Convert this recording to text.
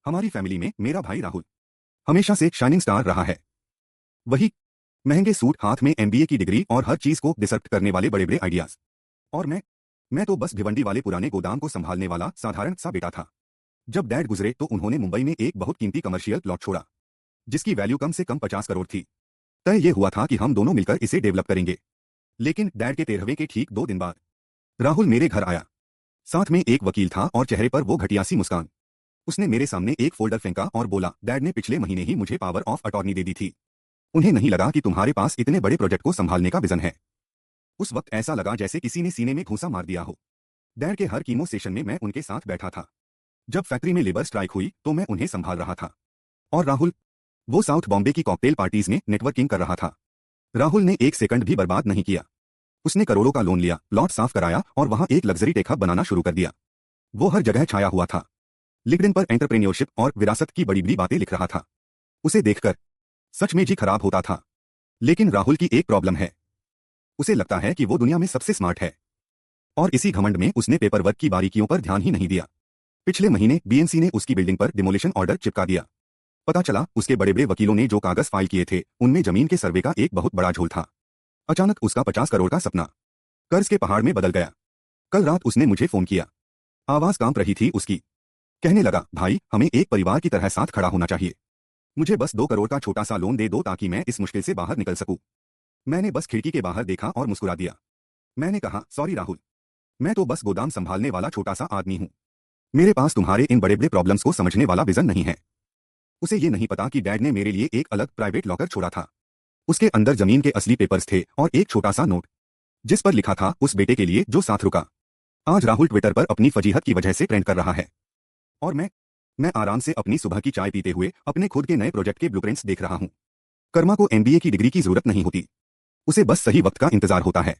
हमारी फैमिली में मेरा भाई राहुल हमेशा से शाइनिंग स्टार रहा है। वही महंगे सूट, हाथ में एमबीए की डिग्री और हर चीज को डिसर्प्ट करने वाले बड़े बड़े आइडियाज। और मैं तो बस भिवंडी वाले पुराने गोदाम को संभालने वाला साधारण सा बेटा था। जब डैड गुजरे तो उन्होंने मुंबई में एक बहुत कीमती कमर्शियल प्लॉट छोड़ा, जिसकी वैल्यू कम से कम 50 करोड़ थी। तय ये हुआ था कि हम दोनों मिलकर इसे डेवलप करेंगे। लेकिन डैड के 13वें के ठीक 2 दिन बाद राहुल मेरे घर आया। साथ में एक वकील था और चेहरे पर वो घटिया सी मुस्कान। उसने मेरे सामने एक फोल्डर फेंका और बोला, डैड ने पिछले महीने ही मुझे पावर ऑफ अटॉर्नी दे दी थी। उन्हें नहीं लगा कि तुम्हारे पास इतने बड़े प्रोजेक्ट को संभालने का विजन है। उस वक्त ऐसा लगा जैसे किसी ने सीने में घूंसा मार दिया हो। डैड के हर कीमो सेशन में मैं उनके साथ बैठा था। जब फैक्ट्री में लेबर स्ट्राइक हुई तो मैं उन्हें संभाल रहा था। और राहुल, वो साउथ बॉम्बे की कॉकटेल पार्टीज में नेटवर्किंग कर रहा था। राहुल ने एक सेकंड भी बर्बाद नहीं किया। उसने करोड़ों का लोन लिया, प्लॉट साफ कराया और वहां एक लग्जरी टेक हब बनाना शुरू कर दिया। वो हर जगह छाया हुआ था। लिंक्डइन पर एंटरप्रेन्योरशिप और विरासत की बड़ी बड़ी बातें लिख रहा था। उसे देखकर सच में जी खराब होता था। लेकिन राहुल की एक प्रॉब्लम है। उसे लगता है कि वो दुनिया में सबसे स्मार्ट है। और इसी घमंड में उसने पेपर वर्क की बारीकियों पर ध्यान ही नहीं दिया। पिछले महीने बीएमसी ने उसकी बिल्डिंग पर डिमोलिशन ऑर्डर चिपका दिया। पता चला उसके बड़े बड़े वकीलों ने जो कागज फाइल किए थे उनमें जमीन के सर्वे का एक बहुत बड़ा झोल था। अचानक उसका 50 करोड़ का सपना कर्ज के पहाड़ में बदल गया। कल रात उसने मुझे फोन किया। आवाज कांप रही थी उसकी। कहने लगा, भाई, हमें एक परिवार की तरह साथ खड़ा होना चाहिए। मुझे बस 2 करोड़ का छोटा सा लोन दे दो ताकि मैं इस मुश्किल से बाहर निकल सकूं। मैंने बस खिड़की के बाहर देखा और मुस्कुरा दिया। मैंने कहा, सॉरी राहुल, मैं तो बस गोदाम संभालने वाला छोटा सा आदमी हूं। मेरे पास तुम्हारे इन बड़े बड़े प्रॉब्लम्स को समझने वाला विजन नहीं है। उसे ये नहीं पता कि डैड ने मेरे लिए एक अलग प्राइवेट लॉकर छोड़ा था। उसके अंदर जमीन के असली पेपर्स थे और एक छोटा सा नोट जिस पर लिखा था, उस बेटे के लिए जो साथ रुका। आज राहुल ट्विटर पर अपनी फजीहत की वजह से ट्रेंड कर रहा है। और मैं आराम से अपनी सुबह की चाय पीते हुए अपने खुद के नए प्रोजेक्ट के ब्लूप्रिंट्स देख रहा हूं। कर्मा को एमबीए की डिग्री की जरूरत नहीं होती। उसे बस सही वक्त का इंतजार होता है।